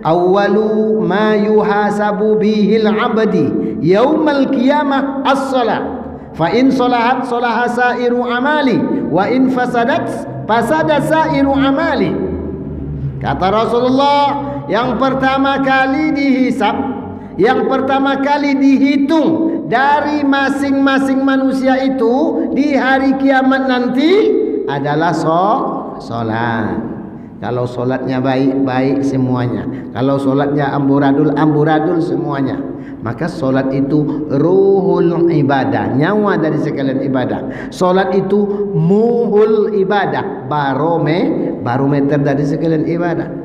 awwalu ma yuhasabu bihil abdi yaumal qiyamah as-shalah, fa in salahat salaha sairu amali wa in fasadat fasada sairu amali. Kata Rasulullah, yang pertama kali dihisab, yang pertama kali dihitung dari masing-masing manusia itu di hari kiamat nanti adalah solat. Kalau solatnya baik-baik semuanya, kalau solatnya amburadul semuanya, maka solat itu ruhul ibadah, nyawa dari sekalian ibadah. Solat itu muhul ibadah, barometer dari sekalian ibadah.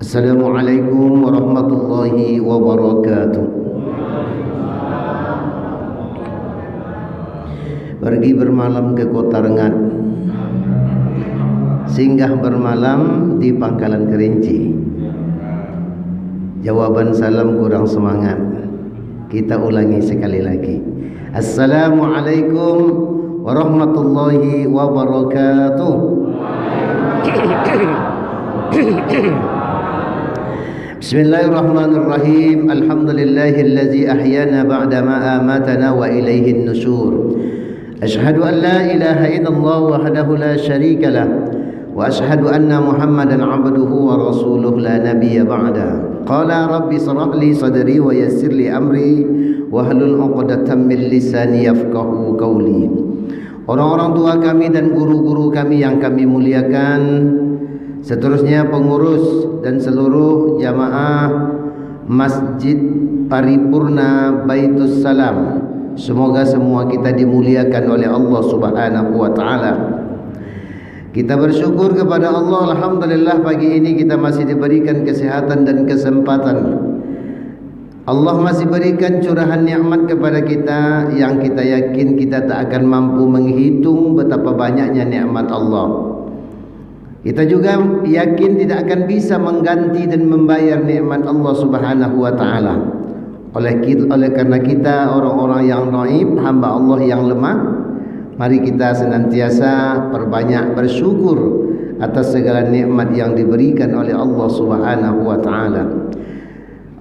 Assalamualaikum warahmatullahi wabarakatuh. Pergi bermalam ke kota Rengat, singgah bermalam di Pangkalan Kerinci. Jawaban salam kurang semangat. Kita ulangi sekali lagi. Assalamualaikum warahmatullahi wabarakatuh. Bismillahirrahmanirrahim. Alhamdulillahillazi ahyana ba'da ma amatana wa ilaihin nusyur. Asyhadu an la ilaha illallah wahdahu la syarika lah wa asyhadu anna Muhammadan abduhu wa rasuluh la nabiyya ba'da. Qala rabbi shrah li sadri wa yassir li amri wahlul 'uqdatam min lisani yafqahu qawli. Orang-orang tua kami dan guru-guru kami yang kami muliakan, seterusnya pengurus dan seluruh jamaah Masjid Paripurna Baitus Salam, semoga semua kita dimuliakan oleh Allah Subhanahu wa taala. Kita bersyukur kepada Allah, alhamdulillah pagi ini kita masih diberikan kesehatan dan kesempatan. Allah masih berikan curahan nikmat kepada kita yang kita yakin kita tak akan mampu menghitung betapa banyaknya nikmat Allah. Kita juga yakin tidak akan bisa mengganti dan membayar nikmat Allah Subhanahu wa taala. Oleh karena kita orang-orang yang dhaif, hamba Allah yang lemah, mari kita senantiasa perbanyak bersyukur atas segala nikmat yang diberikan oleh Allah Subhanahu wa taala.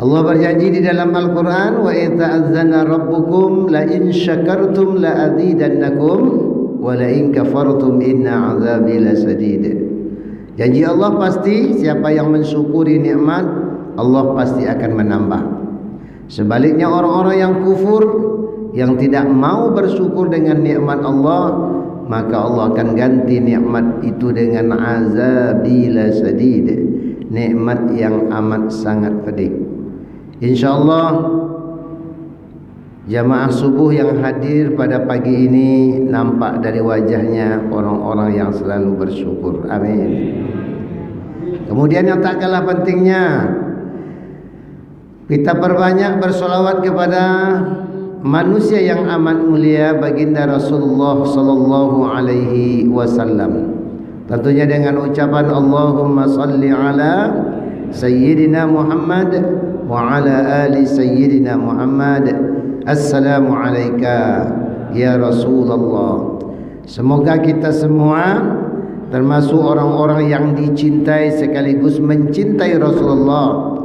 Allah berjanji di dalam Al-Qur'an, wa idza azana rabbukum la in syakartum la azidannakum wa la in kafartum inna azabi lasadid. Janji Allah pasti, siapa yang mensyukuri nikmat, Allah pasti akan menambah. Sebaliknya orang-orang yang kufur, yang tidak mau bersyukur dengan nikmat Allah, maka Allah akan ganti nikmat itu dengan azabila sadid, nikmat yang amat sangat pedih. InsyaAllah jamaah subuh yang hadir pada pagi ini nampak dari wajahnya orang-orang yang selalu bersyukur. Amin. Kemudian yang tak kalah pentingnya, kita perbanyak bersolawat kepada manusia yang amat mulia, baginda Rasulullah sallallahu alaihi wasallam. Tentunya dengan ucapan Allahumma salli ala Sayyidina Muhammad wa ala ali Sayyidina Muhammad. Assalamu alayka ya Rasulullah. Semoga kita semua termasuk orang-orang yang dicintai sekaligus mencintai Rasulullah,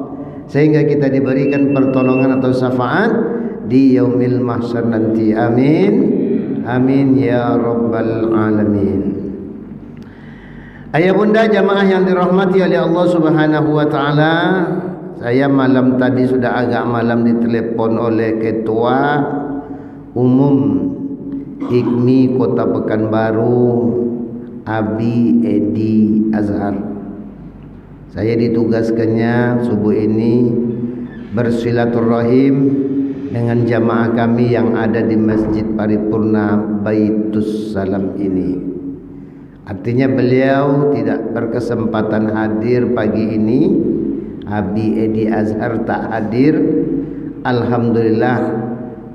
sehingga kita diberikan pertolongan atau syafaat di yaumil mahsyar nanti. Amin. Amin ya rabbal alamin. Ayah bunda jamaah yang dirahmati oleh Allah Subhanahu wa taala, saya malam tadi sudah agak malam ditelepon oleh Ketua Umum IKMI Kota Pekanbaru, Abi Edi Azhar. Saya ditugaskannya subuh ini bersilaturahim dengan jamaah kami yang ada di Masjid Paripurna Baitus Salam ini. Artinya beliau tidak berkesempatan hadir pagi ini. Abi Edi Azhar tak hadir. Alhamdulillah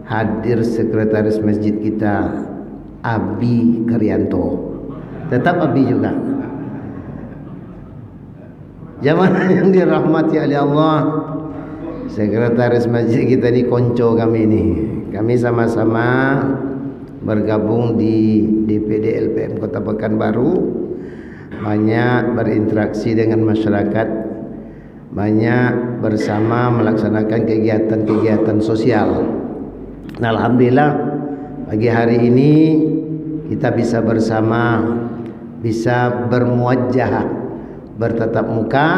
hadir sekretaris masjid kita Abi Karyanto, tetap Abi juga. Jamaah yang dirahmati oleh Allah, sekretaris masjid kita ni konco kami ni. Kami sama-sama bergabung di DPD LPM Kota Pekanbaru, banyak berinteraksi dengan masyarakat, banyak bersama melaksanakan kegiatan-kegiatan sosial. Nah, alhamdulillah pagi hari ini kita bisa bersama, bisa bermuajah, bertatap muka,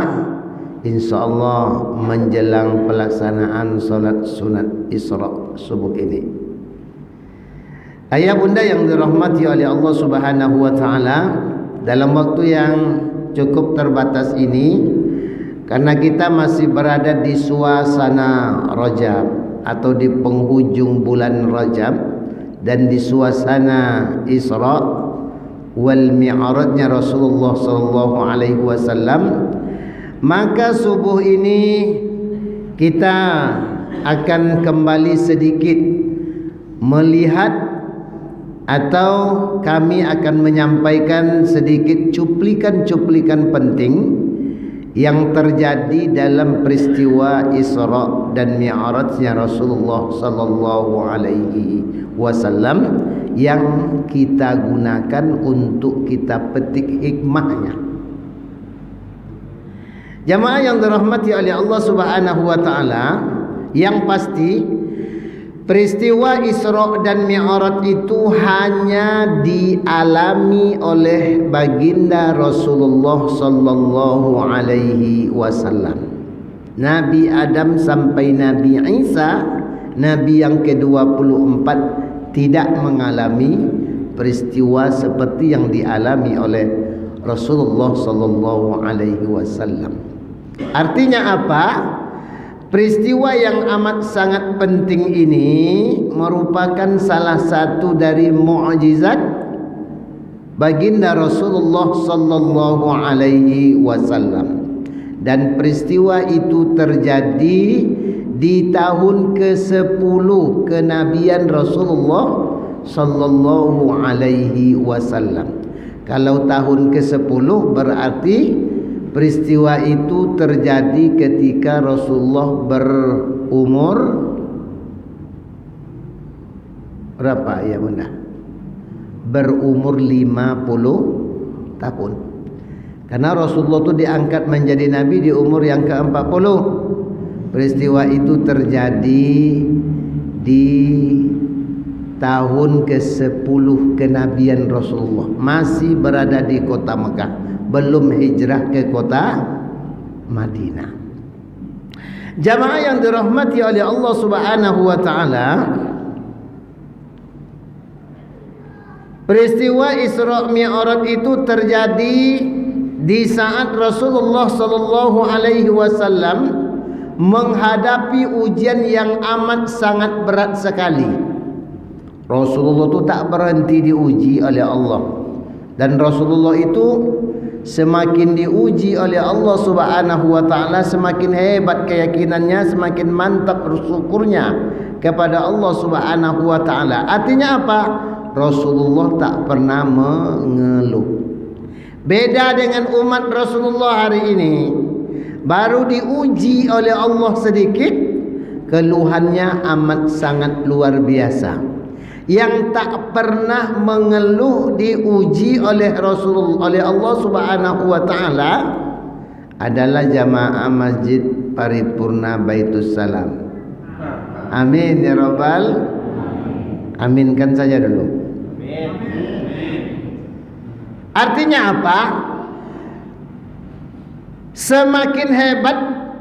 insyaallah menjelang pelaksanaan solat sunat Isra subuh ini. Ayah bunda yang dirahmati oleh Allah Subhanahu wa taala, dalam waktu yang cukup terbatas ini, karena kita masih berada di suasana Rajab atau di penghujung bulan Rajab dan di suasana Isra wal Mi'rajnya Rasulullah sallallahu alaihi wasallam, maka subuh ini kita akan kembali sedikit melihat, atau kami akan menyampaikan sedikit cuplikan-cuplikan penting yang terjadi dalam peristiwa Isra dan Mi'rajnya Rasulullah sallallahu alaihi wasallam yang kita gunakan untuk kita petik hikmahnya. Jamaah yang dirahmati oleh Allah Subhanahu wa taala, yang pasti peristiwa Isra dan Mi'raj itu hanya dialami oleh baginda Rasulullah sallallahu alaihi wasallam. Nabi Adam sampai Nabi Isa, Nabi yang ke-24, tidak mengalami peristiwa seperti yang dialami oleh Rasulullah sallallahu alaihi wasallam. Artinya apa? Peristiwa yang amat sangat penting ini merupakan salah satu dari mukjizat baginda Rasulullah sallallahu alaihi wasallam, dan peristiwa itu terjadi di tahun ke-10 kenabian Rasulullah sallallahu alaihi wasallam. Kalau tahun ke-10 berarti peristiwa itu terjadi ketika Rasulullah berumur berapa ya bunda? Berumur 50 tahun. Karena Rasulullah itu diangkat menjadi Nabi di umur yang ke-40. Peristiwa itu terjadi di tahun ke-10 kenabian Rasulullah. Masih berada di kota Mekah, belum hijrah ke kota Madinah. Jamaah yang dirahmati oleh Allah Subhanahu wa taala, peristiwa Isra Mi'raj itu terjadi di saat Rasulullah sallallahu alaihi wasallam menghadapi ujian yang amat sangat berat sekali. Rasulullah itu tak berhenti diuji oleh Allah, dan Rasulullah itu semakin diuji oleh Allah Subhanahu wa taala, semakin hebat keyakinannya, semakin mantap bersyukurnya kepada Allah Subhanahu wa taala. Artinya apa? Rasulullah tak pernah mengeluh. Beda dengan umat Rasulullah hari ini, baru diuji oleh Allah sedikit, keluhannya amat sangat luar biasa. Yang tak pernah mengeluh diuji oleh Rasulullah, oleh Allah Subhanahu wa taala adalah jamaah Masjid Paripurna Baitus Salam. Amin ya rabbal. Aminkan saja dulu. Artinya apa? Semakin hebat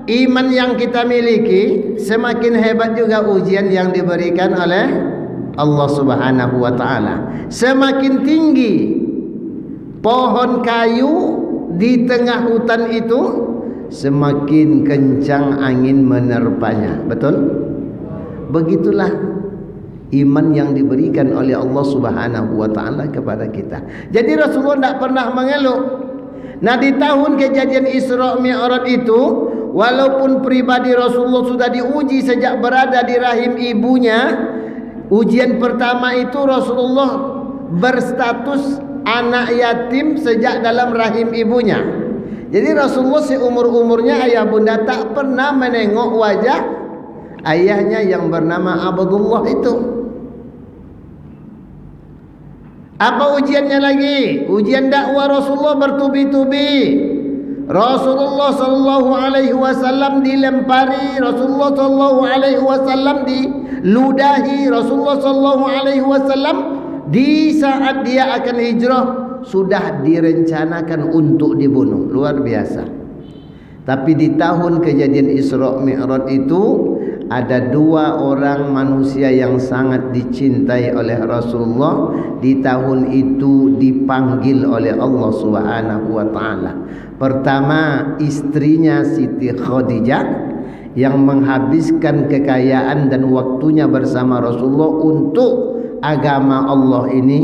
iman yang kita miliki, semakin hebat juga ujian yang diberikan oleh Allah Subhanahu wa taala. Semakin tinggi pohon kayu di tengah hutan itu, semakin kencang angin menerpanya. Betul? Begitulah iman yang diberikan oleh Allah Subhanahu wa taala kepada kita. Jadi Rasulullah tidak pernah mengeluh. Nah, di tahun kejadian Isra Mi'raj itu, walaupun pribadi Rasulullah sudah diuji sejak berada di rahim ibunya, Ujian pertama itu Rasulullah berstatus anak yatim sejak dalam rahim ibunya. Jadi Rasulullah seumur-umurnya ayah bunda tak pernah menengok wajah ayahnya yang bernama Abdullah itu. Apa ujiannya lagi? Ujian dakwah Rasulullah bertubi-tubi. Rasulullah sallallahu alaihi wasallam dilempari, Rasulullah sallallahu alaihi wasallam diludahi, Rasulullah sallallahu alaihi wasallam di saat dia akan hijrah sudah direncanakan untuk dibunuh. Luar biasa. Tapi di tahun kejadian Isra Mi'raj itu ada dua orang manusia yang sangat dicintai oleh Rasulullah. Di tahun itu dipanggil oleh Allah Subhanahu wa taala. Pertama, istrinya Siti Khadijah yang menghabiskan kekayaan dan waktunya bersama Rasulullah untuk agama Allah ini,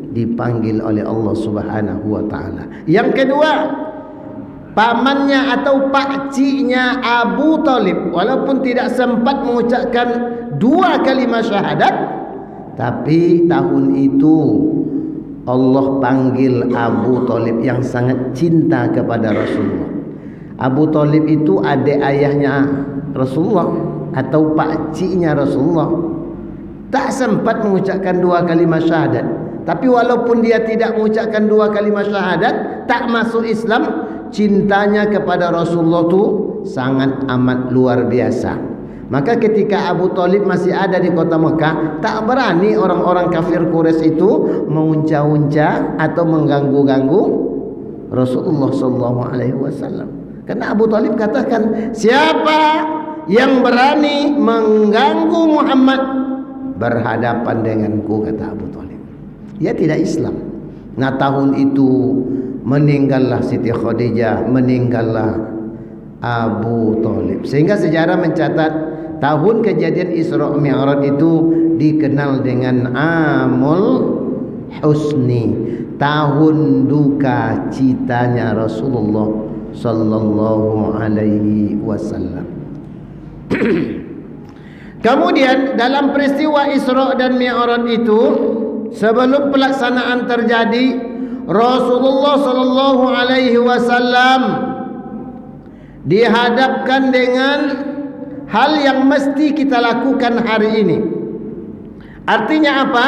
dipanggil oleh Allah Subhanahu wa taala. Yang kedua, pamannya atau pakciknya Abu Talib, walaupun tidak sempat mengucapkan dua kalimat syahadat, tapi tahun itu Allah panggil Abu Talib yang sangat cinta kepada Rasulullah. Abu Talib itu adik ayahnya Rasulullah atau pakciknya Rasulullah. Tak sempat mengucapkan dua kalimat syahadat, tapi walaupun dia tidak mengucapkan dua kalimat syahadat, tak masuk Islam, cintanya kepada Rasulullah itu sangat amat luar biasa. Maka ketika Abu Talib masih ada di kota Mekah, tak berani orang-orang kafir Quraisy itu mengunca-unca atau mengganggu-ganggu Rasulullah sallallahu alaihi wasallam. Karena Abu Talib katakan, siapa yang berani mengganggu Muhammad berhadapan denganku, kata Abu Talib. Ia tidak Islam. Nah, tahun itu meninggallah Siti Khadijah, meninggallah Abu Talib. Sehingga sejarah mencatat tahun kejadian Isra Mi'raj itu dikenal dengan Amul Husni, tahun duka citanya Rasulullah sallallahu alaihi wasallam. Kemudian dalam peristiwa Isra dan Mi'raj itu, sebelum pelaksanaan terjadi, Rasulullah sallallahu alaihi wasallam dihadapkan dengan hal yang mesti kita lakukan hari ini. Artinya apa?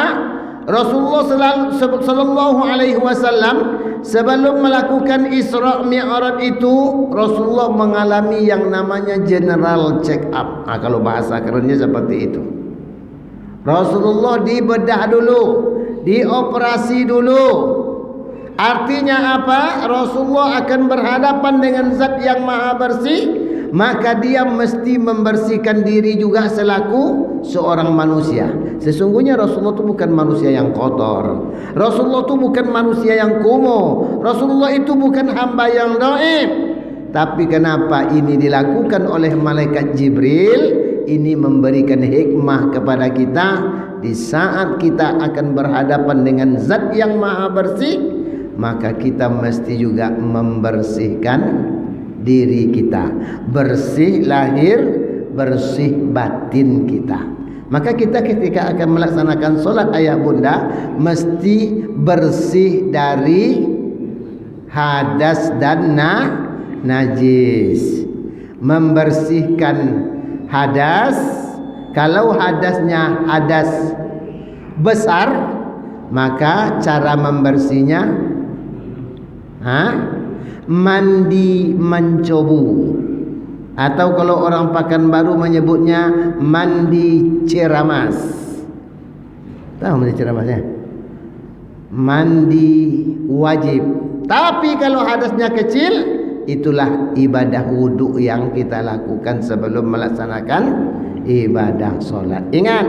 Rasulullah sallallahu alaihi wasallam sebelum melakukan Isra Mi'raj itu, Rasulullah mengalami yang namanya general check up. Kalau bahasa kerennya seperti itu. Rasulullah dibedah dulu, dioperasi dulu. Artinya apa? Rasulullah akan berhadapan dengan zat yang maha bersih, maka dia mesti membersihkan diri juga selaku seorang manusia. Sesungguhnya Rasulullah itu bukan manusia yang kotor. Rasulullah itu bukan manusia yang kumuh. Rasulullah itu bukan hamba yang dhaif. Tapi kenapa ini dilakukan oleh malaikat Jibril? Ini memberikan hikmah kepada kita di saat kita akan berhadapan dengan zat yang maha bersih, maka kita mesti juga membersihkan diri kita, bersih lahir, bersih batin kita. Maka kita ketika akan melaksanakan solat ayah bunda mesti bersih dari hadas dan najis. Membersihkan hadas, kalau hadasnya hadas besar, maka cara membersihnya mandi mencobu, atau kalau orang Pekanbaru menyebutnya mandi ceramas. Tahu mandi ceramasnya? Mandi wajib. Tapi kalau hadasnya kecil, itulah ibadah wudhu yang kita lakukan sebelum melaksanakan ibadah solat. Ingat,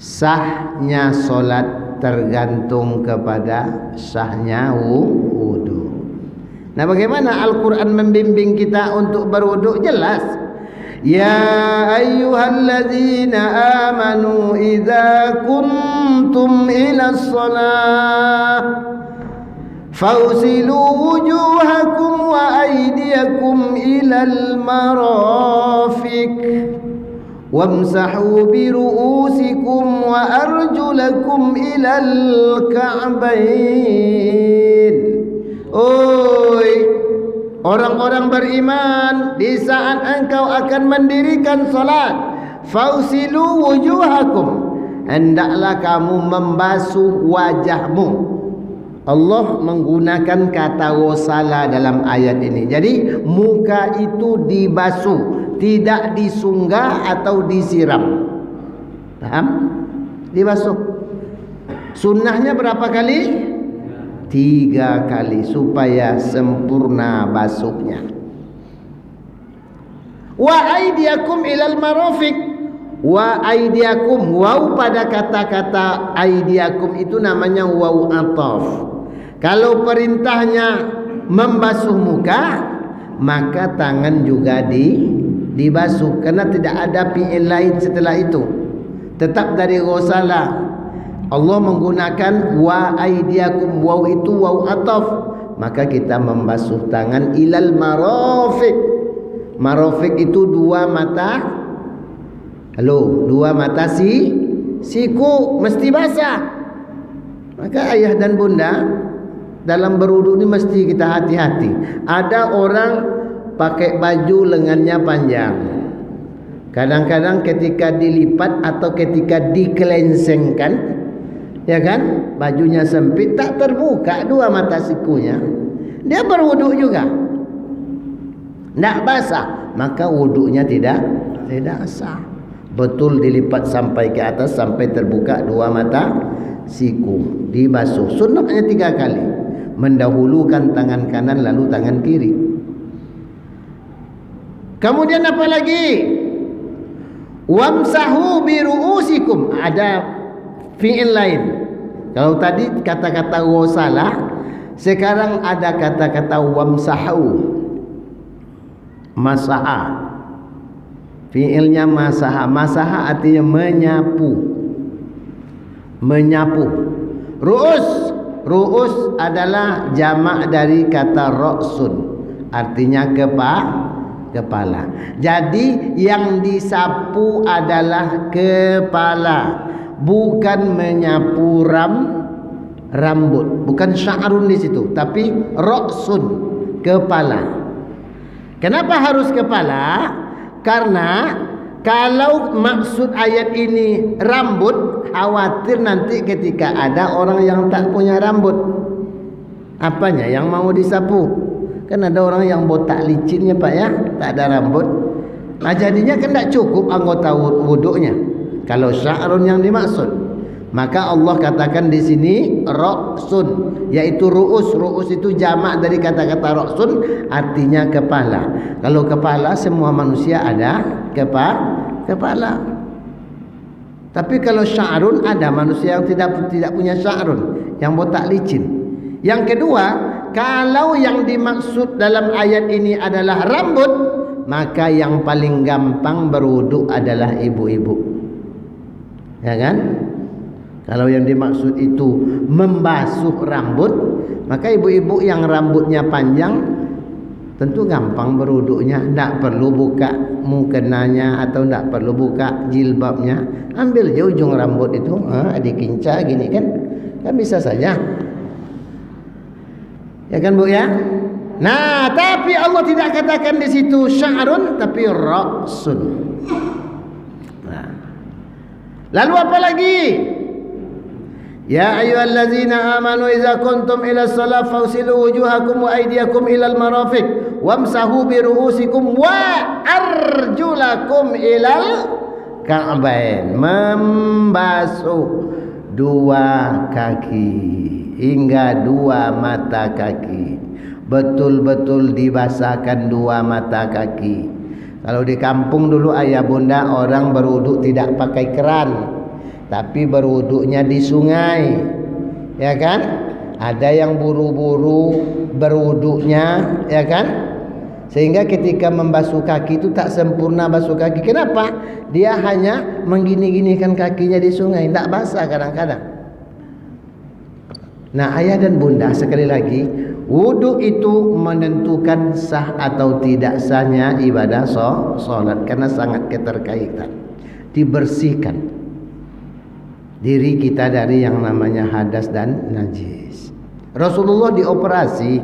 sahnya solat tergantung kepada sahnya wudhu. Nah, bagaimana Al-Quran membimbing kita untuk berwudhu? Jelas. Ya ayyuhalladzina amanu idza kuntum ila shalah fawsilu wujuhakum wa aydiyakum ilal marafiq wamsahu bi ru'usikum wa arjulakum ilal ka'bain. Oi orang-orang beriman, di saat engkau akan mendirikan salat, fausilu wujuhakum, hendaklah kamu membasuh wajahmu. Allah menggunakan kata wasala dalam ayat ini. Jadi muka itu dibasuh, tidak disunggah atau disiram. Paham? Dibasuh. Sunnahnya berapa kali? 3 kali supaya sempurna basuhnya. Wa aidiakum ilal marafiq. Wa aidiakum, waw pada kata-kata aidiakum itu namanya waw ataf. Kalau perintahnya membasuh muka, maka tangan juga dibasuh, karena tidak ada fi'il lain setelah itu. Tetap dari ghusala. Allah menggunakan wa aidiakum, waw itu waw ataf, maka kita membasuh tangan ilal marafiq. Marafiq itu 2 mata. Halo, 2 mata siku mesti basah. Maka ayah dan bunda, dalam berwudu ini mesti kita hati-hati. Ada orang pakai baju lengannya panjang, kadang-kadang ketika dilipat atau ketika dikelengsengkan, ya kan, bajunya sempit, tak terbuka 2 mata sikunya, dia berwudu juga tidak basah, maka wudunya tidak sah. Betul dilipat sampai ke atas, sampai terbuka 2 mata siku, dibasuh. Sunnahnya 3 kali, mendahulukan tangan kanan lalu tangan kiri. Kemudian apa lagi? Wamsahu bi ru'usikum, ada fi'il lain. Kalau tadi kata-kata wasala, sekarang ada kata-kata wamsahu. Masaha, fi'ilnya masaha. Masaha artinya menyapu. Menyapu. Ru'us adalah jamak dari kata ra'sun, artinya kepala. Jadi yang disapu adalah kepala, bukan menyapu rambut, bukan sya'run di situ, tapi ra'sun, kepala. Kenapa harus kepala? Karena kalau maksud ayat ini rambut, khawatir nanti ketika ada orang yang tak punya rambut, apanya yang mau disapu? Kan ada orang yang botak licinnya Pak ya, tak ada rambut. Nah jadinya kan tak cukup anggota wuduknya kalau sya'run yang dimaksud. Maka Allah katakan di sini ra'sun, yaitu ru'us. Ru'us itu jamak dari kata-kata ra'sun, artinya kepala. Kalau kepala, semua manusia ada kepala. Tapi kalau sya'run, ada manusia yang tidak punya sya'run, yang botak licin. Yang kedua, kalau yang dimaksud dalam ayat ini adalah rambut, maka yang paling gampang berwudu adalah ibu-ibu, ya kan? Kalau yang dimaksud itu membasuh rambut, maka ibu-ibu yang rambutnya panjang tentu gampang berwuduknya, tidak perlu buka mukenanya atau tidak perlu buka jilbabnya. Ambil je ujung rambut itu, dikinca gini kan bisa saja, ya kan Bu ya. Nah, tapi Allah tidak katakan di situ sya'run, tapi ra'sun. Nah. Lalu apa lagi? Ya ayyuhallazina amanu idza kuntum ila shalah fawsilu wujuhakum wa aydiyakum ilal marafiq wamsahu bi ru'usikum wa arjulakum ilal ka'bain. Membasuh 2 kaki hingga 2 mata kaki. Betul-betul dibasahkan 2 mata kaki. Kalau di kampung dulu ayah bunda, orang berwudu tidak pakai keran, tapi berwuduknya di sungai, ya kan? Ada yang buru-buru berwuduknya, ya kan? Sehingga ketika membasuh kaki itu tak sempurna basuh kaki. Kenapa? Dia hanya menggini-ginikan kakinya di sungai, tak basah kadang-kadang. Nah ayah dan bunda, sekali lagi, wuduk itu menentukan sah atau tidak sahnya ibadah solat, karena sangat keterkaitan. dibersihkan diri kita dari yang namanya hadas dan najis. Rasulullah dioperasi.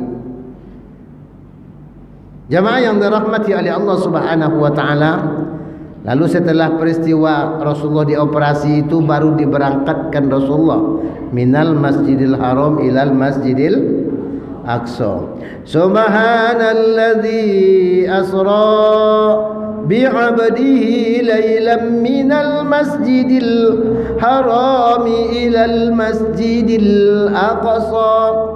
Jamaah yang dirahmati oleh Allah Subhanahu wa taala, lalu setelah peristiwa Rasulullah dioperasi itu baru diberangkatkan Rasulullah minal Masjidil Haram ilal Masjidil Aqsa. Subhanalladzi asra bi'abdihi laylan minal Masjidil Haram ilal Masjidil Aqsa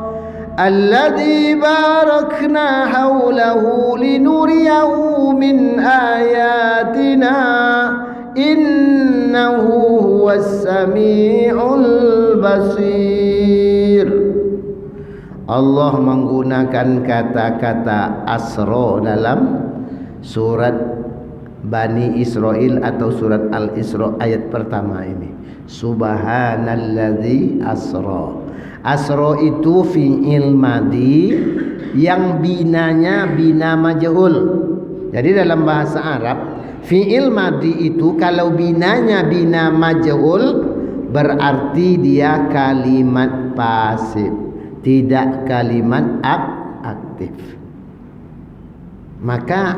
alladzi barakna hawlahu linuriyahu min ayatina innahu huwas sami'ul basir. Allah menggunakan kata-kata asra dalam surat Bani Israel atau surat Al-Isra ayat pertama ini. Subhanalladzi asra. Asra itu fi'il madhi yang binanya bina majhul. Jadi dalam bahasa Arab fi'il madhi itu kalau binanya bina majhul berarti dia kalimat pasif, tidak kalimat aktif. Maka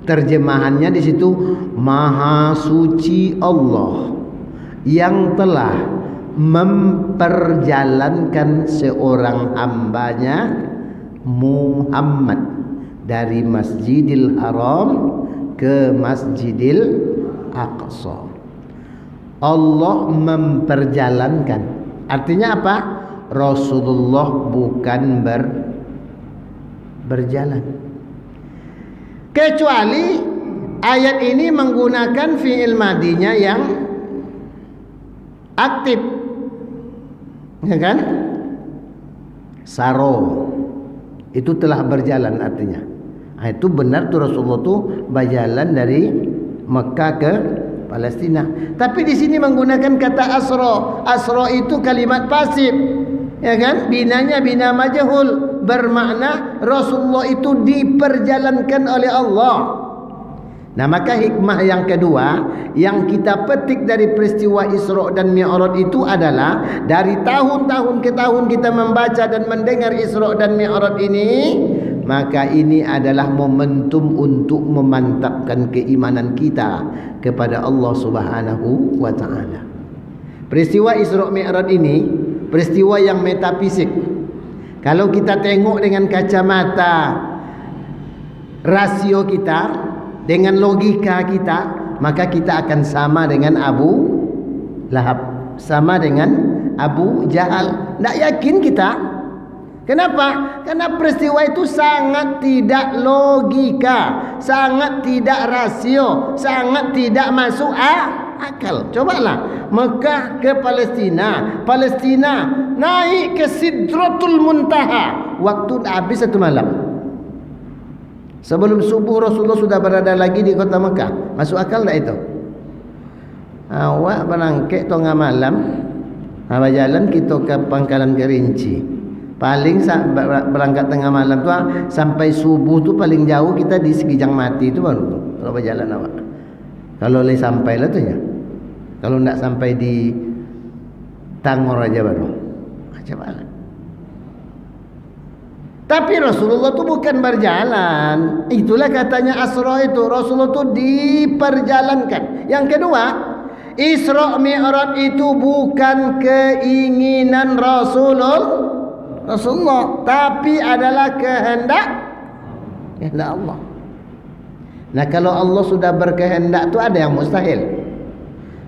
terjemahannya di situ, Maha suci Allah yang telah memperjalankan seorang hambanya Muhammad dari Masjidil Haram ke Masjidil Aqsa. Allah memperjalankan. Artinya apa? Rasulullah bukan berjalan. Kecuali ayat ini menggunakan fi'il madinya yang aktif, ya kan? Saro itu telah berjalan artinya. Nah, itu benar tuh Rasulullah tuh berjalan dari Mekah ke Palestina. Tapi di sini menggunakan kata asra. Asra itu kalimat pasif, ya kan? Binanya bina majhul, bermakna Rasulullah itu diperjalankan oleh Allah. Nah, maka hikmah yang kedua yang kita petik dari peristiwa Isra dan Mi'raj itu adalah dari tahun-tahun ke tahun kita membaca dan mendengar Isra dan Mi'raj ini, maka ini adalah momentum untuk memantapkan keimanan kita kepada Allah Subhanahu wa taala. Peristiwa Isra Mi'raj ini peristiwa yang metafisik. Kalau kita tengok dengan kacamata rasio kita, dengan logika kita, maka kita akan sama dengan Abu Lahab, sama dengan Abu Jahal. Tidak yakin kita. Kenapa? Karena peristiwa itu sangat tidak logika, sangat tidak rasio, sangat tidak masuk akal. Cobalah Mekah ke Palestina, Palestina naik ke Sidratul Muntaha, waktu habis satu malam. Sebelum subuh Rasulullah sudah berada lagi di kota Mekah. Masuk akal tak itu? Awak berangkat tengah malam, awak jalan kita ke Pangkalan Kerinci. Paling berangkat tengah malam tu sampai subuh tu paling jauh kita di Sekijang Mati tu baru kalau berjalan awak. Kalau boleh sampai lah tu ya. Kalau tak sampai di Tangor aja baru. Coba lah. Tapi Rasulullah itu bukan berjalan. Itulah katanya Asra itu. Rasulullah itu diperjalankan. Yang kedua, Isra Mi'raj itu bukan keinginan Rasulullah, tapi adalah kehendak Allah. Nah, kalau Allah sudah berkehendak itu ada yang mustahil?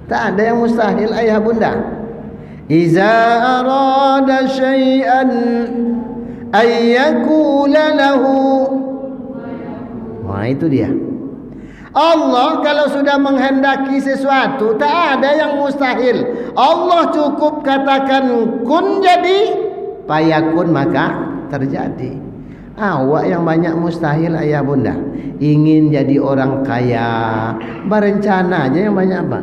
Tak ada yang mustahil, ayah bunda. Iza arada syai'an ayyakula lahu. Wah, itu dia. Allah kalau sudah menghendaki sesuatu, tak ada yang mustahil. Allah cukup katakan kun jadi, payakun maka terjadi. Awak yang banyak mustahil ayah bunda. Ingin jadi orang kaya, berencana aja yang banyak apa?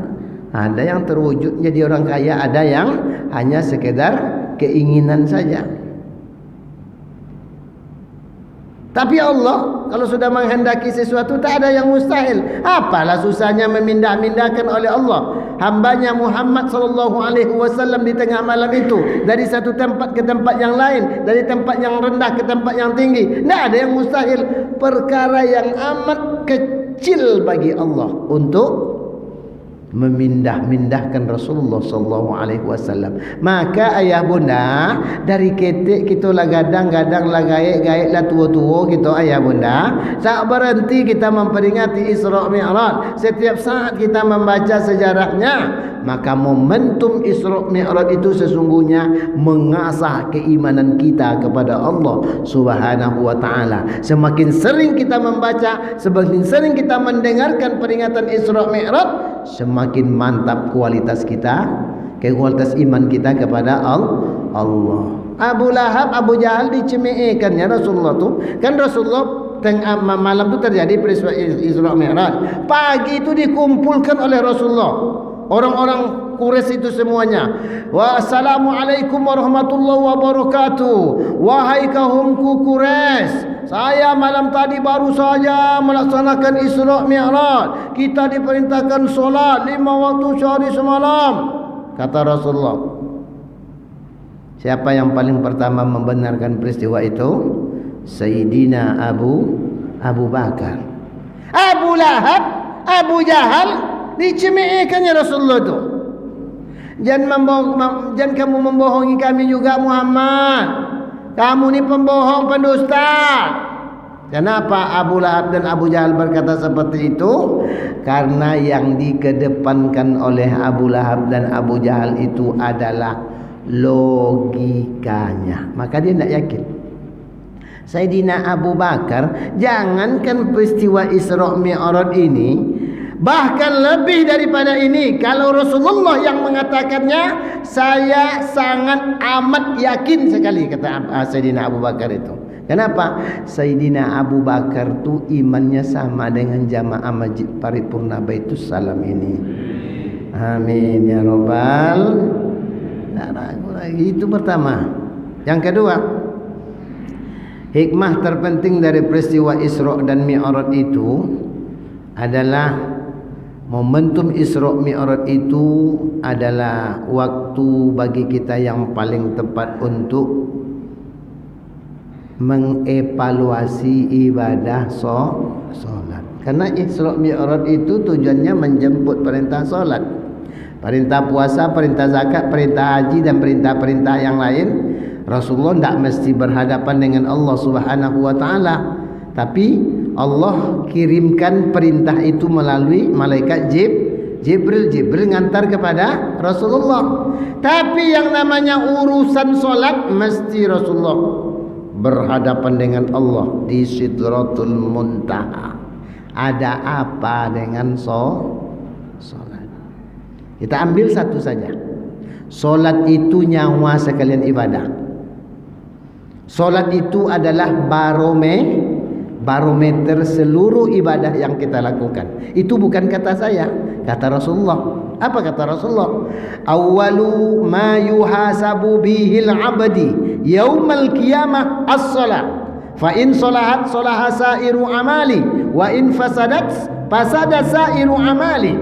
Ada yang terwujud jadi orang kaya, ada yang hanya sekedar keinginan saja. Tapi Allah kalau sudah menghendaki sesuatu tak ada yang mustahil. Apalah susahnya memindah-mindahkan oleh Allah hambanya Muhammad sallallahu alaihi wasallam di tengah malam itu dari satu tempat ke tempat yang lain, dari tempat yang rendah ke tempat yang tinggi. Tidak ada yang mustahil. Perkara yang amat kecil bagi Allah untuk memindah-mindahkan Rasulullah sallallahu alaihi wasallam. Maka ayah bunda, dari ketik kita lah gadang-gadang lah gaik-gaik lah tua-tua kita ayah bunda, tak berhenti kita memperingati Isra Mi'raj. Setiap saat kita membaca sejarahnya, maka momentum Isra Mi'raj itu sesungguhnya mengasah keimanan kita kepada Allah Subhanahu wa taala. Semakin sering kita membaca, semakin sering kita mendengarkan peringatan Isra Mi'raj, semakin mantap kualitas kita, kualitas iman kita kepada Allah. Abu Lahab, Abu Jahal dicemehkannya Rasulullah tu. Kan Rasulullah tengah malam tu terjadi peristiwa Isra Mi'raj. Pagi itu dikumpulkan oleh Rasulullah orang-orang Quraisy itu semuanya. Wassalamualaikum warahmatullahi wabarakatuh. Wahai kaumku Quraisy, saya malam tadi baru saja melaksanakan Isra Mi'raj. Kita diperintahkan solat 5 waktu sehari semalam. Kata Rasulullah. Siapa yang paling pertama membenarkan peristiwa itu? Sayyidina Abu Bakar. Abu Lahab, Abu Jahal dicemehkannya Rasulullah itu. Jangan kamu membohongi kami juga Muhammad. Kamu ni pembohong, pendusta. Kenapa Abu Lahab dan Abu Jahal berkata seperti itu? Karena yang dikedepankan oleh Abu Lahab dan Abu Jahal itu adalah logikanya. Maka dia tidak yakin. Sayyidina Abu Bakar, jangankan peristiwa Isra Mi'raj ini, bahkan lebih daripada ini, kalau Rasulullah yang mengatakannya, saya sangat amat yakin sekali, kata Sayyidina Abu Bakar itu. Kenapa? Sayyidina Abu Bakar itu imannya sama dengan jamaah Masjid Paripurna Baitus Salam ini. Amin ya Rabbal. Tak ragu lagi. Itu pertama. Yang kedua, hikmah terpenting dari peristiwa Isra dan Mi'raj itu adalah momentum Isra Mi'raj itu adalah waktu bagi kita yang paling tepat untuk mengevaluasi ibadah solat. Karena Isra Mi'raj itu tujuannya menjemput perintah solat, perintah puasa, perintah zakat, perintah haji dan perintah-perintah yang lain. Rasulullah tidak mesti berhadapan dengan Allah Subhanahu wa taala, tapi Allah kirimkan perintah itu melalui malaikat Jibril ngantar kepada Rasulullah. Tapi yang namanya urusan solat mesti Rasulullah berhadapan dengan Allah di Sidratul Muntaha. Ada apa dengan solat? Kita ambil satu saja. Solat itu nyawa sekalian ibadah. Solat itu adalah barometer seluruh ibadah yang kita lakukan. Itu bukan kata saya, kata Rasulullah. Apa kata Rasulullah? Awwalu ma yuhasabu bihil abdi yaumal qiyamah as-salat. Fa in salahat salaha sairu amali wa in fasadat fasada sairu amali.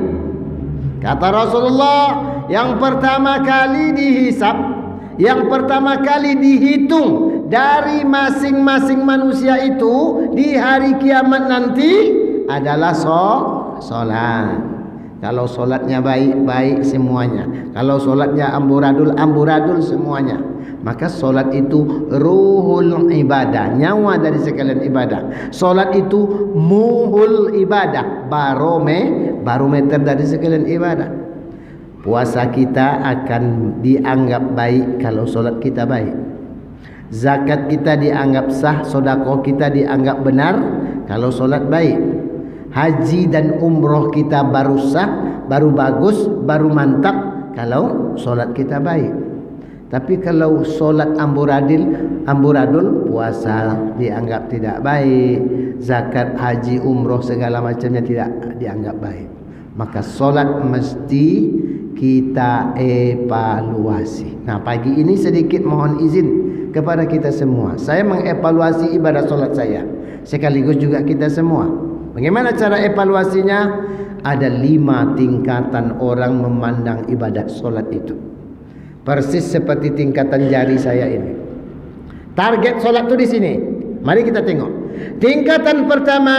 Kata Rasulullah, yang pertama kali dihisab, yang pertama kali dihitung dari masing-masing manusia itu di hari kiamat nanti adalah solat. Kalau solatnya baik semuanya. Kalau solatnya amburadul semuanya. Maka solat itu ruhul ibadah, nyawa dari sekalian ibadah. Solat itu muhul ibadah, barometer dari sekalian ibadah. Puasa kita akan dianggap baik kalau solat kita baik. Zakat kita dianggap sah, sedekah kita dianggap benar kalau solat baik. Haji dan umroh kita baru sah, baru bagus, baru mantap kalau solat kita baik. Tapi kalau solat amburadul, puasa dianggap tidak baik, zakat, haji, umroh segala macamnya tidak dianggap baik. Maka solat mesti kita evaluasi. Nah, pagi ini sedikit mohon izin kepada kita semua. Saya mengevaluasi ibadah solat saya. sekaligus juga kita semua. Bagaimana cara evaluasinya? Ada 5 tingkatan orang memandang ibadah solat itu. Persis seperti tingkatan jari saya ini. Target solat itu di sini. Mari kita tengok. Tingkatan pertama,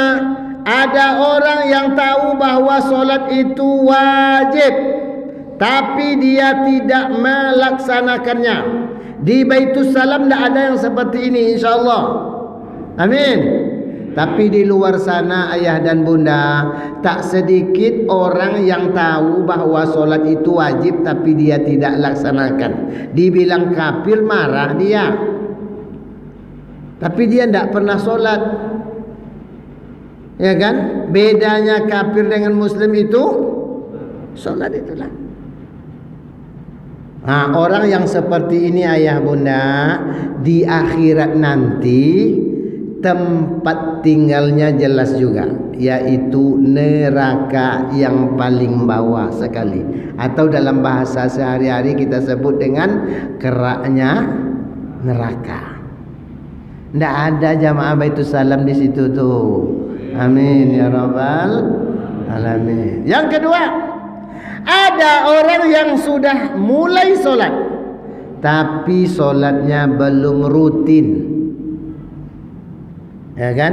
ada orang yang tahu bahwa solat itu wajib, tapi dia tidak melaksanakannya. Di Baitus Salam tidak ada yang seperti ini, insyaAllah. Amin. Tapi di luar sana ayah dan bunda, tak sedikit orang yang tahu bahwa solat itu wajib tapi dia tidak laksanakan. Dibilang kafir marah dia, tapi dia tidak pernah solat. Ya kan? Bedanya kafir dengan muslim itu solat itulah. Nah, orang yang seperti ini ayah bunda, di akhirat nanti tempat tinggalnya jelas juga, yaitu neraka yang paling bawah sekali, atau dalam bahasa sehari-hari kita sebut dengan keraknya neraka. Tidak ada jamaah Baitus Salam di situ tuh. Amin ya rabbal alamin. Yang kedua, ada orang yang sudah mulai solat tapi solatnya belum rutin. Ya kan?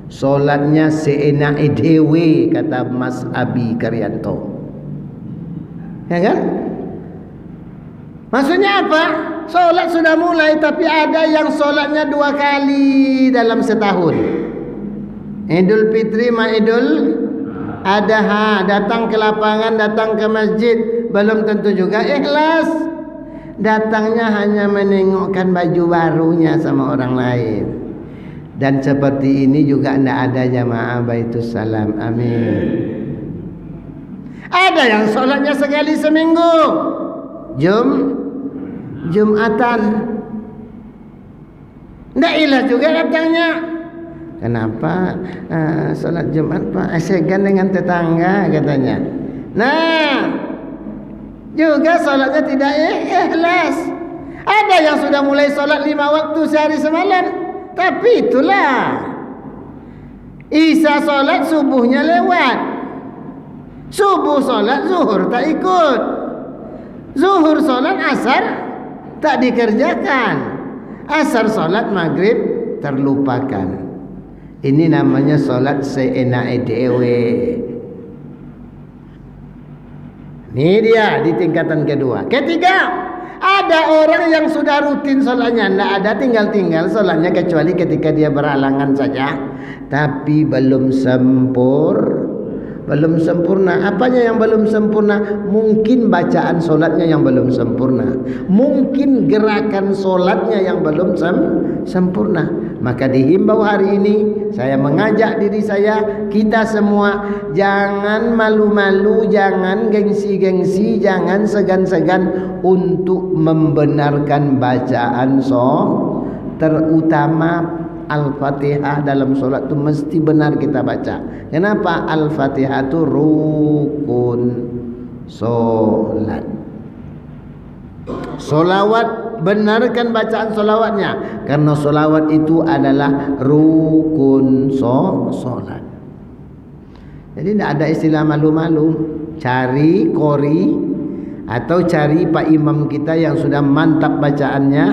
Solatnya seenak dewe, kata Mas Abi Karyanto. Ya kan? Maksudnya apa? Solat sudah mulai tapi ada yang solatnya 2 kali dalam setahun. Idul Fitri ma Idul Adha, datang ke lapangan, datang ke masjid, belum tentu juga ikhlas. Datangnya hanya menengokkan baju barunya sama orang lain. Dan seperti ini juga tidak ada jamaah Baitus Salam. Amin. Ada yang sholatnya sekali seminggu, Jumatan. Tidak ilah juga datangnya. Kenapa sholat Jumat Pak? Segan dengan tetangga katanya. Nah, juga sholatnya tidak ikhlas. Ada yang sudah mulai sholat 5 waktu sehari semalam, tapi itulah Isya sholat subuhnya lewat, subuh sholat zuhur tak ikut, zuhur sholat asar tak dikerjakan, asar sholat maghrib terlupakan. Ini namanya solat seenak dewe. Ini dia di tingkatan kedua. Ketiga, ada orang yang sudah rutin solatnya, tidak ada tinggal-tinggal solatnya kecuali ketika dia berhalangan saja, tapi belum sempurna. Apanya yang belum sempurna? Mungkin bacaan solatnya yang belum sempurna, mungkin gerakan solatnya yang belum sempurna. Maka dihimbau hari ini saya mengajak diri saya, kita semua, jangan malu-malu, jangan gengsi-gengsi, jangan segan-segan untuk membenarkan bacaan terutama Al-Fatihah dalam solat itu mesti benar kita baca. Kenapa? Al-Fatihah itu rukun solat. Solawat, benarkan bacaan solawatnya, karena solawat itu adalah rukun solat. Jadi tidak ada istilah malu-malu. Cari qori atau cari pak imam kita yang sudah mantap bacaannya,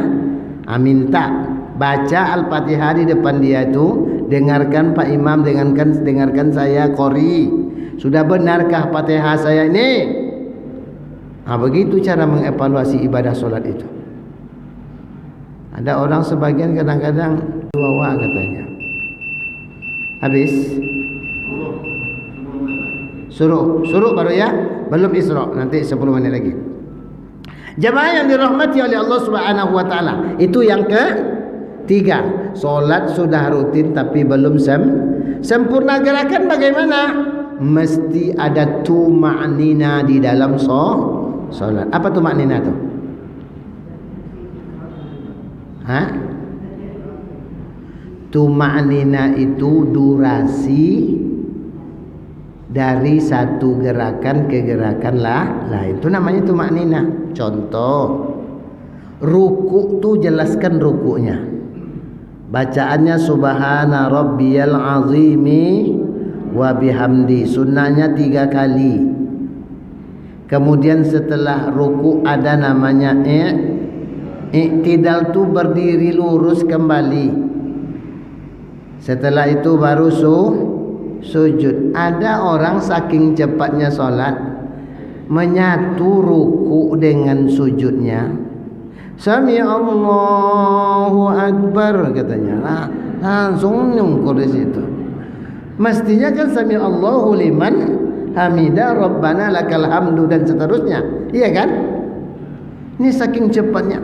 minta baca Al-Fatihah di depan dia itu, dengarkan pak imam, dengarkan saya qori, sudah benarkah Fatihah saya ini? Begitu cara mengevaluasi ibadah solat itu. Ada orang sebagian kadang-kadang dua katanya. Habis suruh baru ya, belum Isra, nanti 10 menit lagi. Jemaah yang dirahmati oleh Allah Subhanahu wa taala, itu yang ketiga. Solat sudah rutin tapi belum sempurna gerakan. Bagaimana? Mesti ada tuma'nina di dalam solat. Apa tuma'nina itu? Tuma'nina itu durasi dari satu gerakan ke gerakan lain. Itu namanya tuma'nina. Contoh, ruku' tu jelaskan ruku'nya. Bacaannya subhana rabbiyal azimi wa bihamdi. Sunnahnya 3 kali. Kemudian setelah ruku ada namanya i'tidal, tu berdiri lurus kembali. Setelah itu baru sujud. Ada orang saking cepatnya sholat menyatu ruku dengan sujudnya. Sami Allahu Akbar katanya. Langsung nyungkur di situ. Mestinya kan sami Allahu liman hamida rabbana lakal hamdu dan seterusnya. Iya kan? Ini saking cepatnya.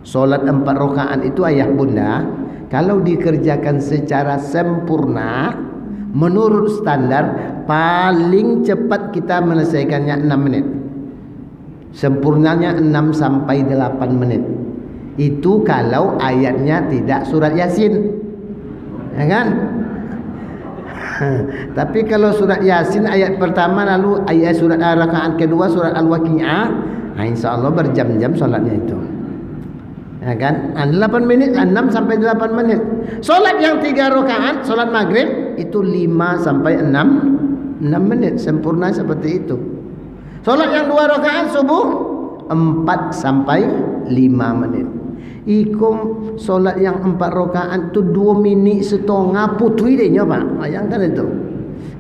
Salat 4 rakaat itu ayah bunda, kalau dikerjakan secara sempurna menurut standar, paling cepat kita menyelesaikannya 6 menit. Sempurnanya 6 sampai 8 menit. Itu kalau ayatnya tidak surat Yasin. Ya kan? Tapi kalau surat Yasin ayat pertama, lalu ayat surat rakaat kedua surat Al-Waqi'ah, insya Allah berjam-jam salatnya itu. Ya kan? 8 menit, 6 sampai 8 menit. Salat yang 3 rakaat, salat maghrib itu 5 sampai 6 menit, sempurna seperti itu. Salat yang 2 rakaat subuh 4 sampai 5 menit. Ikum solat yang 4 rakaat tu 2 minit setengah putui deh Pak. Bayangkan itu.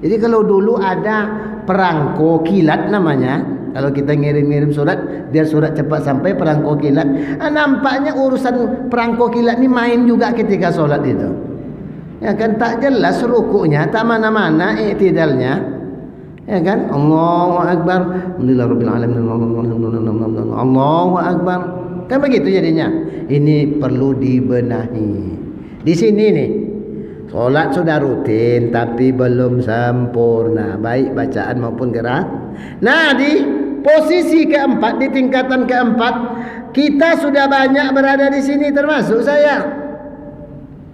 Jadi kalau dulu ada perangko kilat namanya, kalau kita ngirim-ngirim surat biar surat cepat sampai, perangko kilat. Nampaknya urusan perangko kilat ni main juga ketika solat itu. Ya kan, tak jelas rukuknya, tak mana-mana i'tidalnya. Ya kan? Allahu Akbar. Alhamdulillahirabbil alamin. Allahu Akbar. Kan begitu jadinya. Ini perlu dibenahi. Di sini nih, solat sudah rutin tapi belum sempurna, baik bacaan maupun gerak. Nah, di posisi keempat, di tingkatan keempat, kita sudah banyak berada di sini, termasuk saya.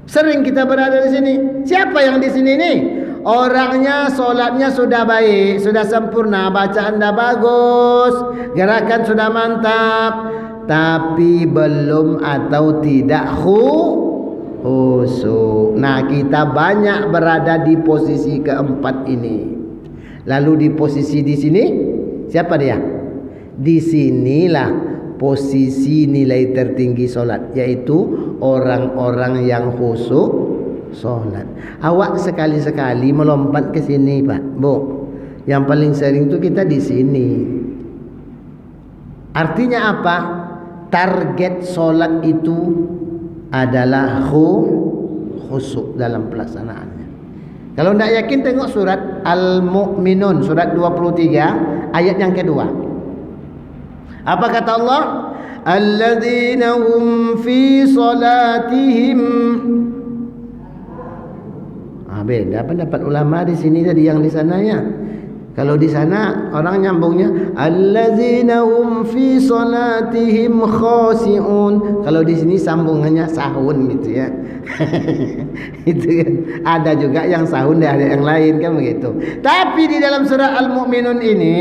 Sering kita berada di sini. Siapa yang di sini nih? Orangnya solatnya sudah baik, sudah sempurna, bacaan dah bagus, gerakan sudah mantap, tapi belum atau tidak khusyuk. Nah, kita banyak berada di posisi keempat ini. Lalu di posisi di sini siapa dia? Di sinilah posisi nilai tertinggi solat, yaitu orang-orang yang khusyuk solat. Awak sekali-sekali melompat ke sini, Pak, Bu. Yang paling sering itu kita di sini. Artinya apa? Target solat itu adalah khusyuk dalam pelaksanaannya. Kalau tidak yakin, tengok surat Al-Mu'minun, surat 23 ayat yang kedua. Apa kata Allah? Alladzina hum fi salatihim. Beda pendapat ulama di sini tadi yang di sana ya. Kalau di sana orang nyambungnya alladzina hum fi salatihim khashi'un. Kalau di sini sambungannya sahun gitu ya. Itu kan. Ada juga yang sahun, ada yang lain kan begitu. Tapi di dalam surah Al-Mu'minun ini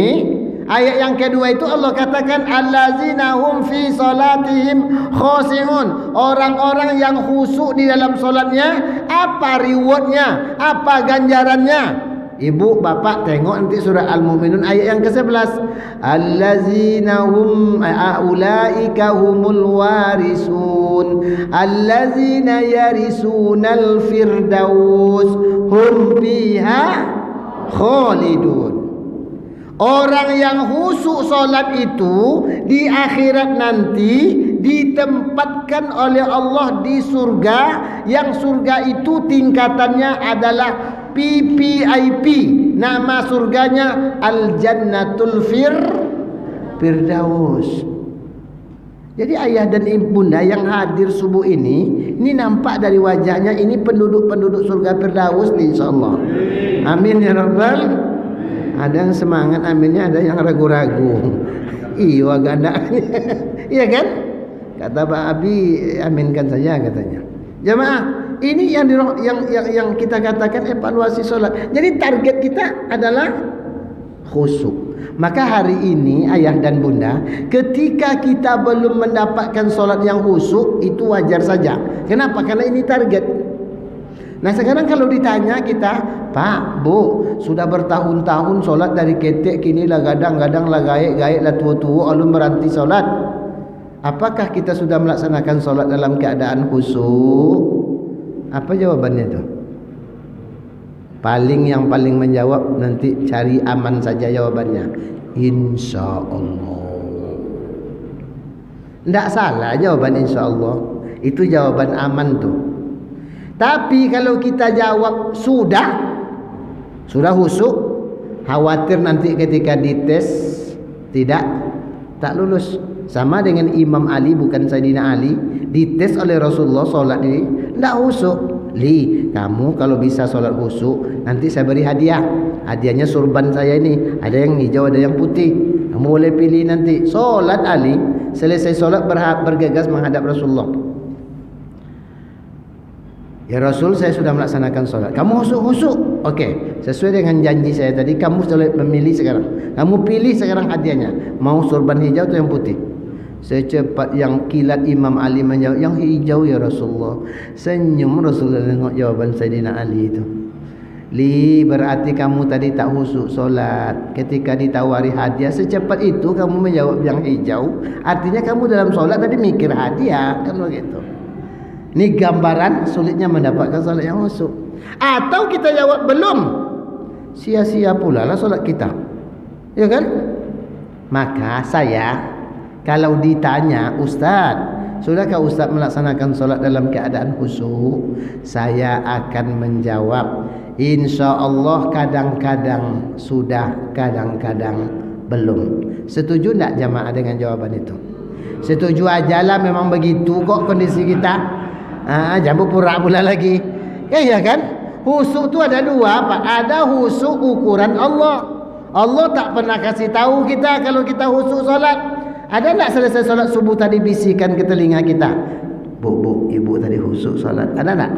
ayat yang kedua itu Allah katakan allazina hum fi salatihim khashi'un. Orang-orang yang khusyuk di dalam salatnya. Apa rewardnya? Apa ganjarannya? Ibu, bapak tengok nanti surah Al-Mu'minun ayat yang ke-11. Allazina hum ulaika humul warisun allazina yarisunal firdaus hum fiha khalidun. Orang yang khusyuk solat itu di akhirat nanti ditempatkan oleh Allah di surga, yang surga itu tingkatannya adalah PPIP. Nama surganya Al-Jannatul Firdaus. Jadi ayah dan ibunda yang hadir subuh ini nampak dari wajahnya ini penduduk-penduduk surga Firdaus insyaallah. Amin ya rabbal. Ada yang semangat aminnya, ada yang ragu-ragu. Iya agak. Iya kan? Kata Pak Abi, aminkan saja katanya. Jemaah, ini yang kita katakan evaluasi solat. Jadi target kita adalah khusyuk. Maka hari ini ayah dan bunda, ketika kita belum mendapatkan solat yang khusyuk, itu wajar saja. Kenapa? Karena ini target. Nah sekarang kalau ditanya kita, Pak, Bu, sudah bertahun-tahun solat dari ketek, kini lah gadang-gadang lah gaek-gaek lah tua-tua, alun meranti solat. Apakah kita sudah melaksanakan solat dalam keadaan khusyuk? Apa jawabannya itu? Yang paling menjawab nanti cari aman saja jawabannya. Insya Allah. Tidak salah jawaban insya Allah. Itu jawaban aman tuh. Tapi kalau kita jawab sudah khusyuk, khawatir nanti ketika dites tak lulus. Sama dengan Imam Ali, bukan Sayyidina Ali, dites oleh Rasulullah solat ini tidak khusyuk. Kamu kalau bisa solat khusyuk, nanti saya beri hadiah. Hadiahnya surban saya ini, ada yang hijau, ada yang putih. Kamu boleh pilih nanti. Solat Ali, selesai solat bergegas menghadap Rasulullah. Ya Rasul, saya sudah melaksanakan solat. Kamu khusyuk? Okey, sesuai dengan janji saya tadi, kamu boleh memilih sekarang. Kamu pilih sekarang hadiahnya. Mau surban hijau atau yang putih? Secepat yang kilat Imam Ali menjawab, yang hijau ya Rasulullah. Senyum Rasulullah tengok jawaban Sayyidina Ali itu. Berarti kamu tadi tak khusyuk solat. Ketika ditawari hadiah secepat itu kamu menjawab yang hijau, artinya kamu dalam solat tadi mikir hadiah, kan begitu. Ini gambaran sulitnya mendapatkan solat yang khusyuk. Atau kita jawab belum, sia-sia pula lah solat kita, ya kan? Maka saya, kalau ditanya, Ustaz, sudahkah Ustaz melaksanakan solat dalam keadaan khusyuk? Saya akan menjawab, insya Allah kadang-kadang sudah, kadang-kadang belum. Setuju tak jamaah dengan jawaban itu? Setuju ajalah, memang begitu kok kondisi kita. Jangan pura pula lagi. Ya kan? Khusyuk tu ada dua, Pak. Ada khusyuk ukuran Allah. Allah tak pernah kasih tahu kita kalau kita khusyuk solat. Ada tak selesai solat subuh tadi bisikan ke telinga kita, Bu, ibu tadi khusyuk solat? Ada tak?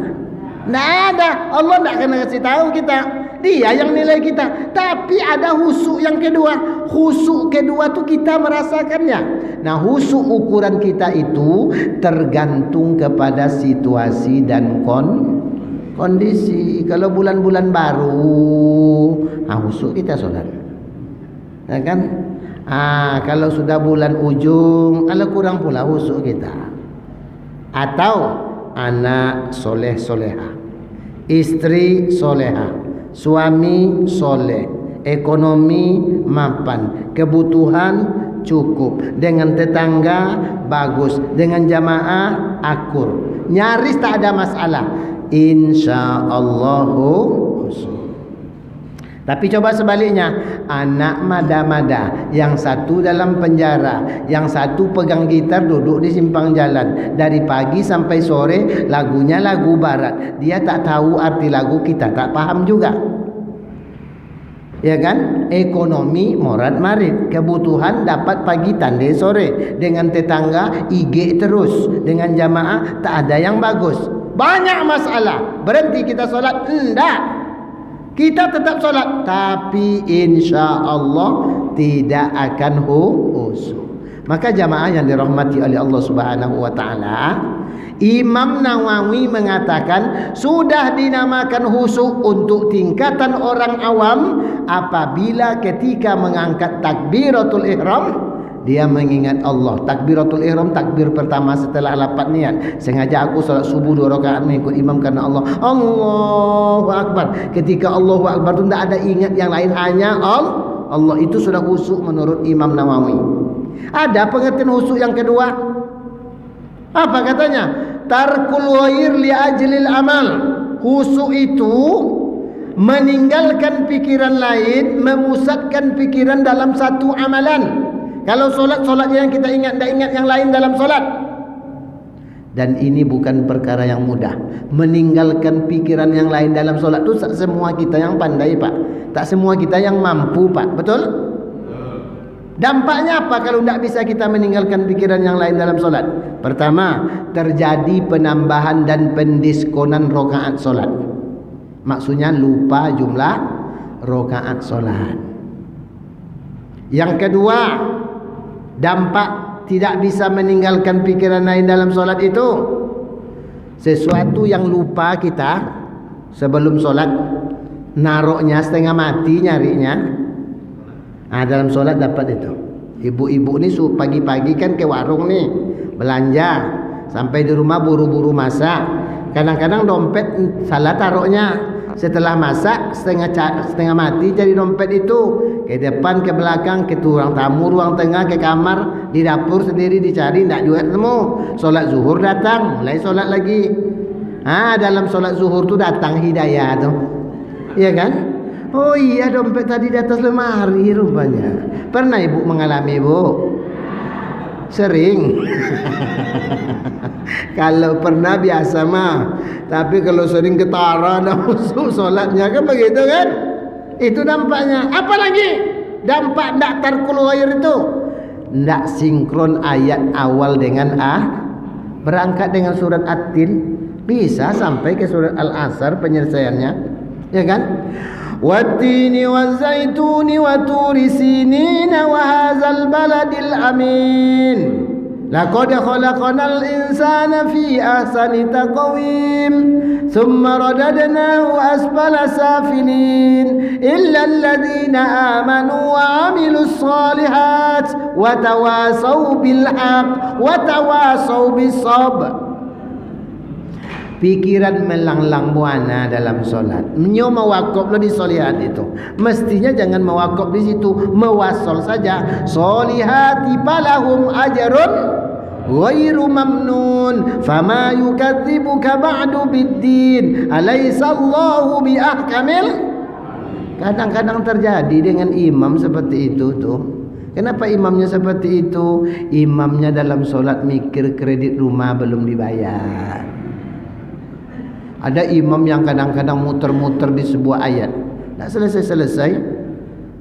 Tak ada. Allah tak kena kasih tahu kita. Dia yang nilai kita. Tapi ada khusyuk yang kedua. Khusyuk kedua tu kita merasakannya. Nah, khusyuk ukuran kita itu tergantung kepada situasi dan kondisi. Kalau bulan-bulan baru, khusyuk kita solat, ya kan? Kalau sudah bulan ujung, kalau kurang pula khusyuk kita. Atau anak soleh-soleha, istri soleha, suami soleh, ekonomi mapan, kebutuhan cukup, dengan tetangga bagus, dengan jamaah akur, nyaris tak ada masalah, insyaallahu khusyuk. Tapi coba sebaliknya, anak mada-mada, yang satu dalam penjara, yang satu pegang gitar duduk di simpang jalan, dari pagi sampai sore lagunya lagu barat, dia tak tahu arti lagu, kita tak paham juga, ya kan? Ekonomi morat marit, kebutuhan dapat pagi tandai sore, dengan tetangga IG terus, dengan jamaah tak ada yang bagus, banyak masalah. Berhenti kita solat? Enggak, kita tetap solat, tapi insya Allah tidak akan khusyuk. Maka jamaah yang dirahmati oleh Allah Subhanahu wa taala, Imam Nawawi mengatakan sudah dinamakan khusyuk untuk tingkatan orang awam apabila ketika mengangkat takbiratul ihram dia mengingat Allah. Takbiratul ihram, takbir pertama setelah lapat niat. Sengaja aku salat subuh 2 rakaat mengikut imam karena Allah. Allahu Akbar. Ketika Allahu Akbar itu tidak ada ingat yang lain, hanya Allah. Itu sudah khusyuk menurut Imam Nawawi. Ada pengertian khusyuk yang kedua. Apa katanya? Tarkul ghair li ajlil amal. Khusyuk itu meninggalkan pikiran lain, memusatkan pikiran dalam satu amalan. Kalau solat-solatnya yang kita ingat, tidak ingat yang lain dalam solat. Dan ini bukan perkara yang mudah. Meninggalkan pikiran yang lain dalam solat itu tak semua kita yang pandai, Pak. Tak semua kita yang mampu, Pak. Betul? Dampaknya apa kalau tidak bisa kita meninggalkan pikiran yang lain dalam solat? Pertama, terjadi penambahan dan pendiskonan rakaat solat. Maksudnya lupa jumlah rakaat solat. Yang kedua, dampak tidak bisa meninggalkan pikiran lain dalam solat itu. Sesuatu yang lupa kita sebelum solat, naroknya setengah mati nyarinya. Dalam solat dapat itu. Ibu-ibu ni pagi-pagi kan ke warung nih belanja, sampai di rumah buru-buru masak. Kadang-kadang dompet salah taruhnya. Setelah masak setengah mati jadi dompet itu. Ke depan, ke belakang, ke ruang tamu, ruang tengah, ke kamar, di dapur sendiri dicari, tidak juga ketemu. Solat zuhur datang, mulai solat lagi. Dalam solat zuhur tu datang hidayah tu, iya kan? Oh iya, dompet tadi di atas lemari rupanya. Pernah ibu mengalami, bu? Sering. Kalau pernah biasa mah, tapi kalau sering ketara dah usul solatnya kan begitu kan? Itu dampaknya. Apalagi dampak ndak tarkul ghair itu, ndak sinkron ayat awal dengan berangkat dengan surat At-Tin bisa sampai ke surat Al-Asr penyelesaiannya, ya kan? Wat-tini waz-zaituni wa turi sinina wa hadzal baladil amin. Laqad khalaqnal insana fi ahsani taqwim thumma radadnahu asfala safilin illa alladhina amanu wa 'amilus solihat wa tawasaw bil haqq wa tawasaw bis sabr. Pikiran melanglang buana dalam solat. Menyo mewakaf lo di solihat itu. Mestinya jangan mewakaf di situ, mewasol saja. Solihati palahum ajrun ghairu mamnun. Fama yukadzibuka ba'du biddin. Alaysa Allahu biahkamil. Kadang-kadang terjadi dengan imam seperti itu tuh. Kenapa imamnya seperti itu? Imamnya dalam solat mikir kredit rumah belum dibayar. Ada imam yang kadang-kadang muter-muter di sebuah ayat, tak selesai-selesai,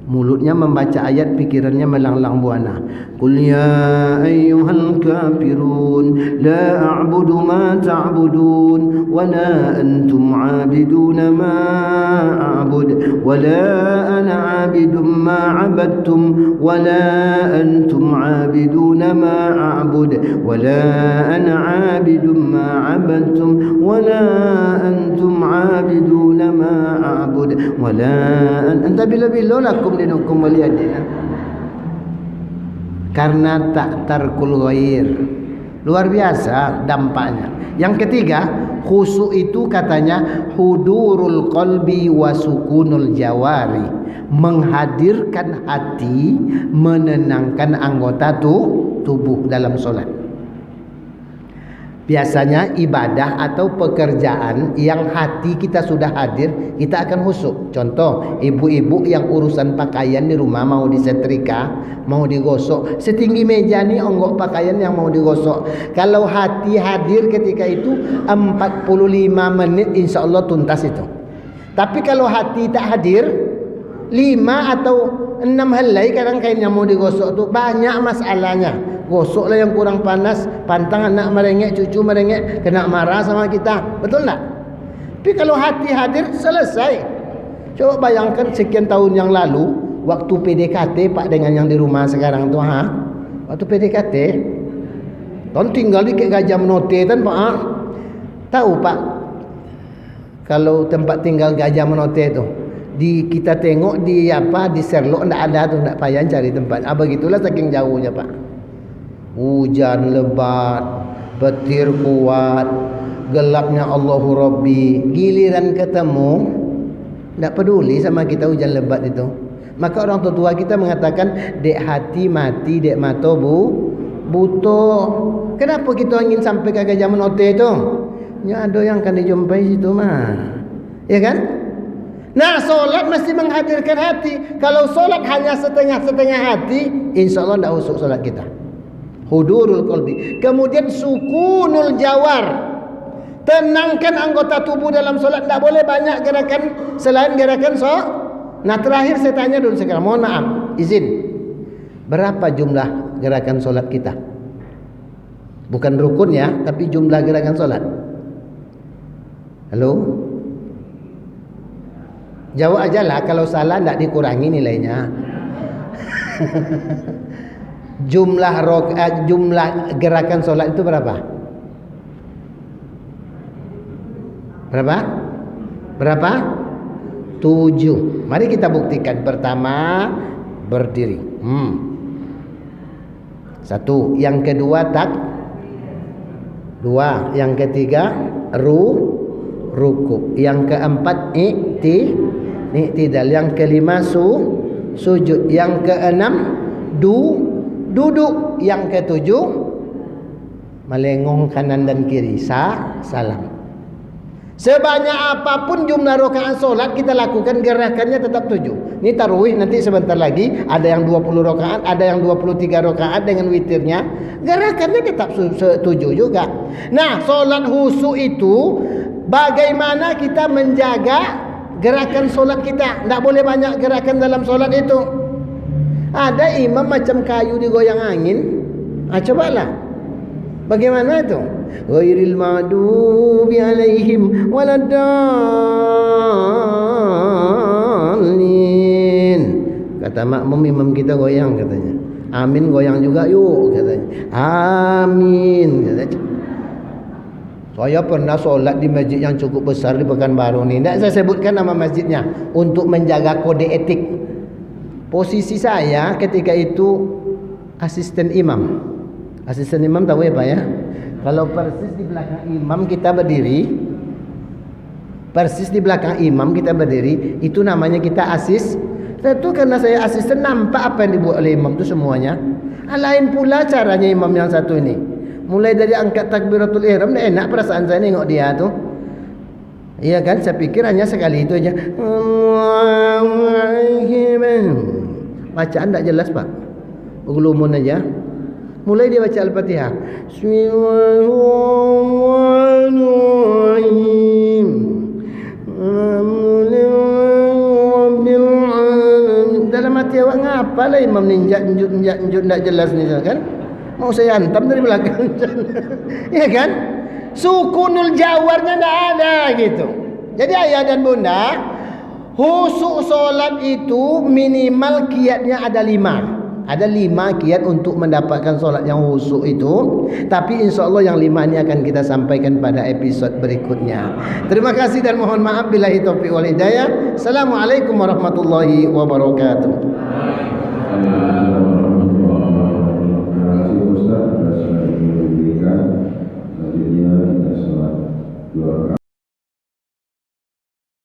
mulutnya membaca ayat, pikirannya melanglang buana. Qul ya ayyuhal kafirun la a'budu ma ta'budun wa la antum 'abiduna ma a'bud wa la ana 'abidun ma 'abadtum wa la antum 'abiduna ma a'bud wa la ana 'abidun ma 'abadtum wa la antum 'abiduna ma a'bud wa la anta bila-bila lakum dinukum waliyadina. Karena tak tarkul ghair, luar biasa dampaknya. Yang ketiga, khusyuk itu katanya hudurul qalbi wa sukunul jawari, menghadirkan hati, menenangkan anggota tubuh dalam solat. Biasanya ibadah atau pekerjaan yang hati kita sudah hadir, kita akan khusyuk. Contoh, ibu-ibu yang urusan pakaian di rumah mau disetrika, mau digosok, setinggi meja nih onggok pakaian yang mau digosok. Kalau hati hadir ketika itu 45 menit insya Allah tuntas itu. Tapi kalau hati tak hadir, 5 atau 6 helai kadang kain yang mau digosok tuh banyak masalahnya. Gosoklah yang kurang panas, pantang anak merengek, cucu merengek, kena marah sama kita. Betul tak? Tapi kalau hati hadir, selesai. Coba bayangkan sekian tahun yang lalu, waktu PDKT Pak dengan yang di rumah sekarang tu, waktu PDKT, tahun tinggal di Gajah Menote kan Pak? Tahu Pak, kalau tempat tinggal Gajah Menote tu, kita tengok di Sherlock ndak ada tu, ndak payah cari tempat. Begitulah saking jauhnya Pak. Hujan lebat, petir kuat, gelapnya Allahu Rabbi. Giliran ketemu, tidak peduli sama kita hujan lebat itu. Maka orang tua kita mengatakan, dek hati mati, dek mata butuh. Kenapa kita ingin sampai ke Gajah Menote itu? Ya ada yang akan dijumpai situ mah, ya kan? Nah, solat mesti menghadirkan hati. Kalau solat hanya setengah-setengah hati, insya Allah tidak usuk solat kita. Hudurul qalbi. Kemudian sukunul jawar, tenangkan anggota tubuh dalam solat. Tidak boleh banyak gerakan selain gerakan Nah, terakhir saya tanya dulu sekarang, mohon maaf, izin, berapa jumlah gerakan solat kita? Bukan rukun ya, tapi jumlah gerakan solat. Halo, jawab aja lah, kalau salah tidak dikurangi nilainya. Jumlah gerakan solat itu berapa? Berapa? 7. Mari kita buktikan. Pertama, berdiri. 1. Yang kedua, 2. Yang ketiga, ruku. Yang keempat, i'tidal. Yang kelima, sujud. Yang keenam, duduk. Yang ketujuh, melengong kanan dan kiri. Salam. Sebanyak apapun jumlah rakaat solat kita lakukan, gerakannya tetap 7. Ini tarawih nanti sebentar lagi, ada yang 20 rakaat, ada yang 23 rakaat dengan witirnya. Gerakannya tetap 7 juga. Nah, solat khusyuk itu bagaimana kita menjaga gerakan solat kita? Tidak boleh banyak gerakan dalam solat itu. Ada imam macam kayu digoyang angin. Cobalah. Bagaimana itu? Ghairil maghdubi alaihim waladdallin. Kata makmum, imam kita goyang katanya. Amin, goyang juga yuk katanya. Amin katanya. Saya pernah solat di masjid yang cukup besar di Pekanbaru ni. Tidak saya sebutkan nama masjidnya untuk menjaga kode etik. Posisi saya ketika itu asisten imam. Asisten imam tahu ya Pak ya? Kalau persis di belakang imam kita berdiri, itu namanya kita asis. Tentu karena saya asisten, nampak apa yang dibuat oleh imam itu semuanya. Lain pula caranya imam yang satu ini. Mulai dari angkat takbiratul ihram, enak perasaan saya nengok dia tuh. Iya kan? Saya pikir hanya sekali itu aja. Bacaan tak jelas Pak. Gulumun aja. Mulai dia baca Al-Fatihah. Bismillahirrahmanirrahim. Dalam hati awak ngapa lah imam ninjak tak jelas ni kan? Mau saya hantam dari belakang. Ya kan? Sukunul jawarnya tak ada gitu. Jadi ayah dan bunda, khusyuk solat itu minimal kiatnya ada 5. Ada 5 kiat untuk mendapatkan solat yang khusyuk itu. Tapi insyaAllah yang 5 ini akan kita sampaikan pada episod berikutnya. Terima kasih dan mohon maaf billahi taufiq wal hidayah. Assalamualaikum warahmatullahi wabarakatuh.